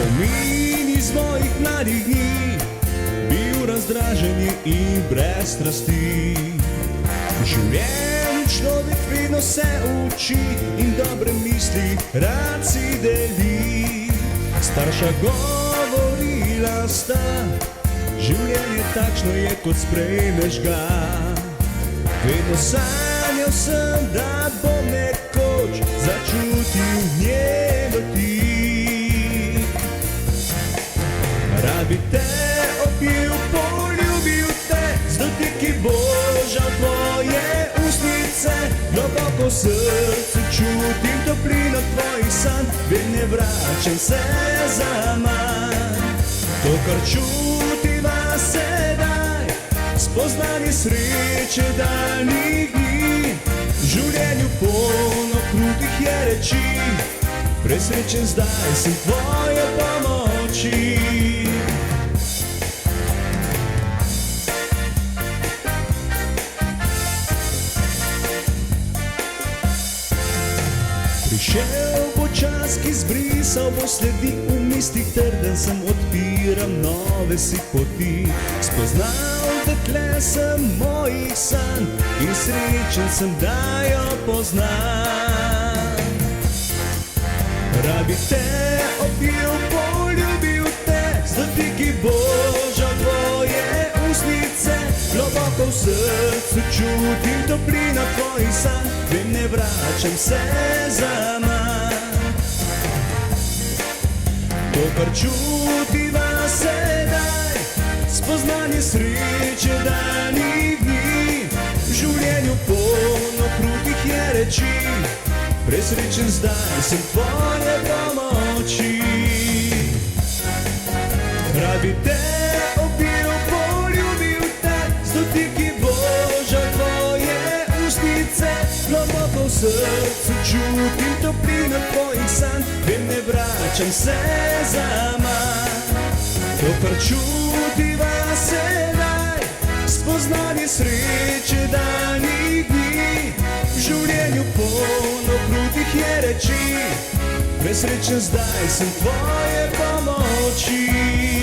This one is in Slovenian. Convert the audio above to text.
Spomin iz mojih mladih dni, bil razdražen je in brez strasti. V življenju človek vedno se uči in dobre misli rad si deli. Starša govorila sta, življenje takšno je, kot sprejmeš ga. Vedno sanjal sem, da bom nekoč začutil njen dotik. Rad bi te objel, poljubil te, z dotiki božal tvoje ustnice. Globoko v srcu čutim toplino tvojih sanj, vem, ne vračam se zaman. To, kar čutiva sedaj, spoznanje sreče daljnih dni. V življenju polno krutih je reči, presrečen zdaj sem tvoje pomoči. Prišel bo čas, ki zbrisal bo sledi v mislih, trden sem, odpiram nove si poti. Spoznal dekle sem mojih sanj in srečen sem, da jo poznam. Rad bi te objel, poljubil te, z dotiki božal tvoje ustnice. Globoko v srcu čutim toplino tvojih sanj, vem, ne vračam se zaman. To, kar čutiva sedaj, spoznanje sreče daljnih dni. V življenju polno krutih je reči, presrečen zdaj sem tvoje pomoči. Rad bi te objel, poljubil te, z dotiki božal tvoje ustnice. Globoko v srcu čutim toplino tvojih sanj, vem, ne vračam se zaman. To, kar čutiva sedaj, spoznanje sreče daljnih dni. V življenju polno krutih je reči, presrečen zdaj sem tvoje pomoči.